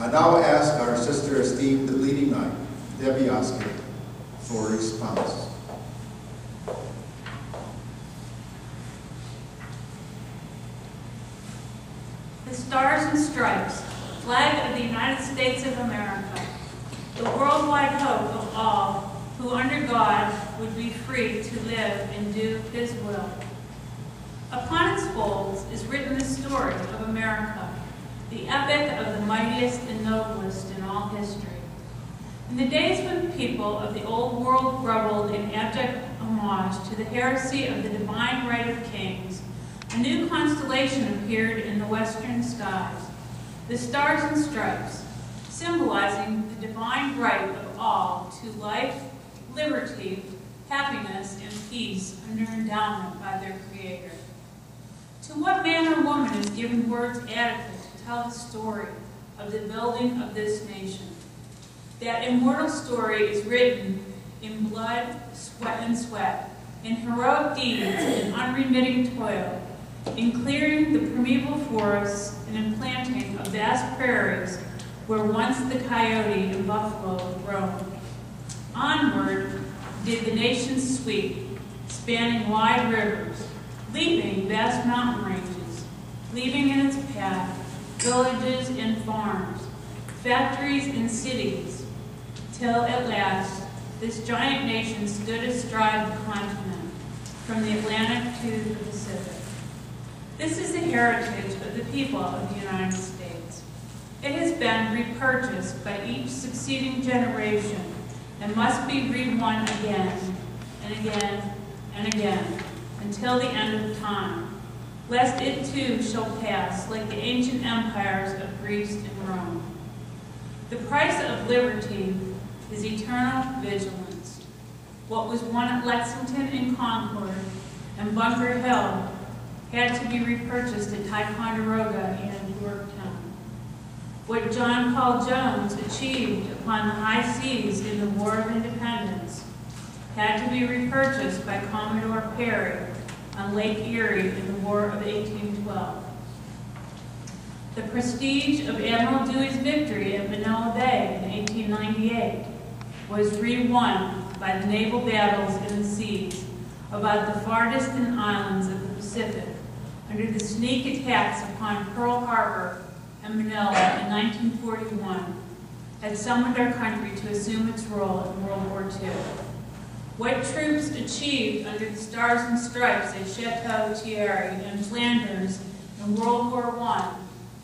I now ask our sister esteemed leading knight, Debbie Oscar, for a response. The Stars and Stripes, flag of the United States of America, the worldwide hope of all who under God would be free to live and do His will. Upon its folds is written the story of America, the epic of the mightiest and noblest in all history. In the days when people of the old world groveled in abject homage to the heresy of the divine right of kings, a new constellation appeared in the western skies, the Stars and Stripes, symbolizing the divine right of all to life, liberty, happiness, and peace under endowment by their Creator. To what man or woman is given words adequate to tell the story of the building of this nation? That immortal story is written in blood, sweat, in heroic deeds and unremitting toil, in clearing the primeval forests and in planting of vast prairies where once the coyote and buffalo roamed. Onward did the nation sweep, spanning wide rivers, leaping vast mountain ranges, leaving in its path villages and farms, factories and cities, till at last this giant nation stood astride the continent, from the Atlantic to the Pacific. This is the heritage of the people of the United States. It has been repurchased by each succeeding generation and must be re-won again and again and again until the end of time, lest it too shall pass like the ancient empires of Greece and Rome. The price of liberty is eternal vigilance. What was won at Lexington and Concord and Bunker Hill had to be repurchased at Ticonderoga and Yorktown. What John Paul Jones achieved upon the high seas in the War of Independence had to be repurchased by Commodore Perry on Lake Erie in the War of 1812. The prestige of Admiral Dewey's victory at Manila Bay in 1898 was re-won by the naval battles in the seas about the far distant islands of the Pacific under the sneak attacks upon Pearl Harbor and Manila in 1941 had summoned our country to assume its role in World War II. What troops achieved under the Stars and Stripes at Chateau Thierry and Flanders in World War I,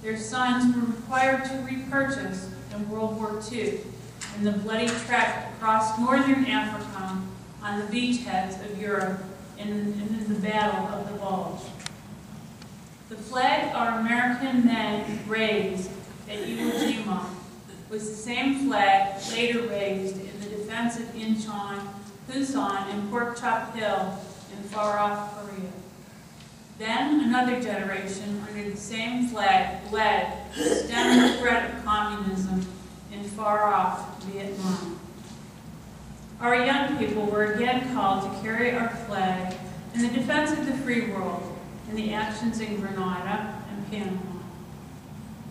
their sons were required to repurchase in World War II in the bloody trek across northern Africa on the beachheads of Europe in the Battle of the Bulge. The flag our American men raised at Iwo Jima was the same flag later raised in the defense of Incheon, Busan, and Pork Chop Hill in far-off Korea. Then another generation under the same flag led to stem the threat of communism in far-off Vietnam. Our young people were again called to carry our flag in the defense of the free world in the actions in Grenada and Panama.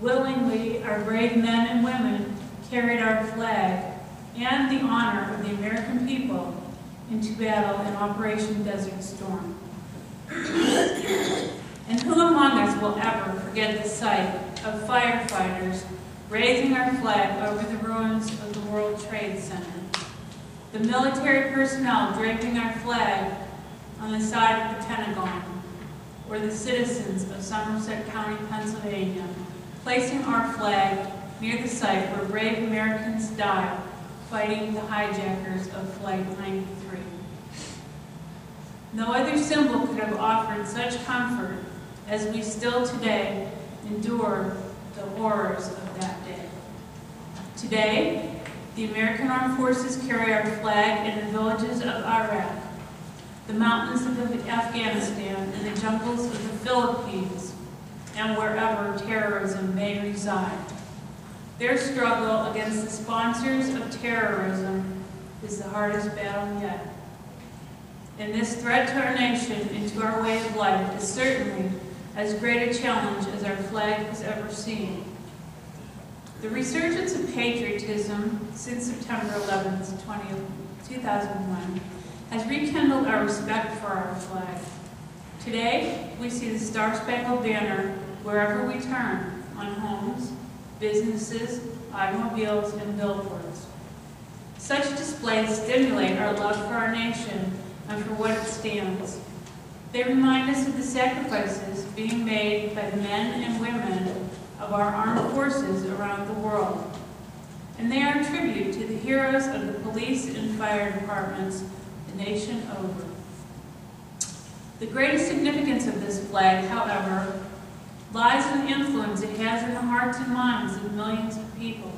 Willingly, our brave men and women carried our flag and the honor of the American people into battle in Operation Desert Storm. And who among us will ever forget the sight of firefighters raising our flag over the ruins of the World Trade Center, the military personnel draping our flag on the side of the Pentagon, or the citizens of Somerset County, Pennsylvania, placing our flag near the site where brave Americans died fighting the hijackers of Flight 93. No other symbol could have offered such comfort as we still today endure the horrors of that day. Today, the American Armed Forces carry our flag in the villages of Iraq, the mountains of Afghanistan, and the jungles of the Philippines, and wherever terrorism may reside. Their struggle against the sponsors of terrorism is the hardest battle yet. And this threat to our nation and to our way of life is certainly as great a challenge as our flag has ever seen. The resurgence of patriotism since September 11, 2001 has rekindled our respect for our flag. Today, we see the Star-Spangled Banner wherever we turn, on homes, businesses, automobiles, and billboards. Such displays stimulate our love for our nation and for what it stands. They remind us of the sacrifices being made by the men and women of our armed forces around the world. And they are a tribute to the heroes of the police and fire departments the nation over. The greatest significance of this flag, however, lies in the influence it has in the hearts and minds of millions of people.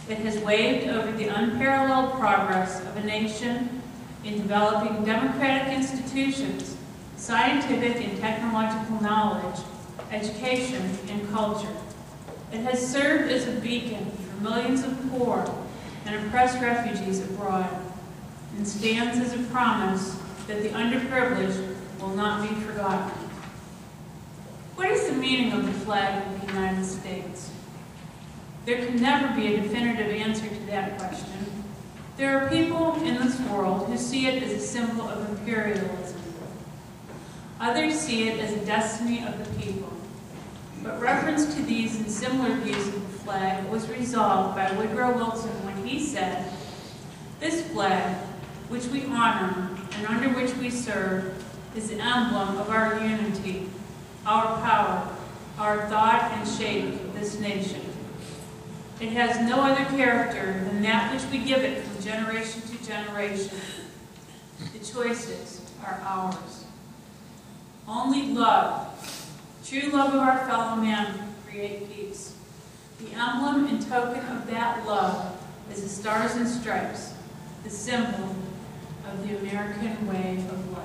It has waved over the unparalleled progress of a nation in developing democratic institutions, scientific and technological knowledge, education, and culture. It has served as a beacon for millions of poor and oppressed refugees abroad, and stands as a promise that the underprivileged will not be forgotten. What is the meaning of the flag of the United States? There can never be a definitive answer to that question. There are people in this world who see it as a symbol of imperialism. Others see it as a destiny of the people. But reference to these and similar views of the flag was resolved by Woodrow Wilson when he said, "This flag, which we honor and under which we serve, is the emblem of our unity, our power, our thought and shape of this nation. It has no other character than that which we give it from generation to generation. The choices are ours. Only love, true love of our fellow man, can create peace. The emblem and token of that love is the stars and stripes, the symbol of the American way of life."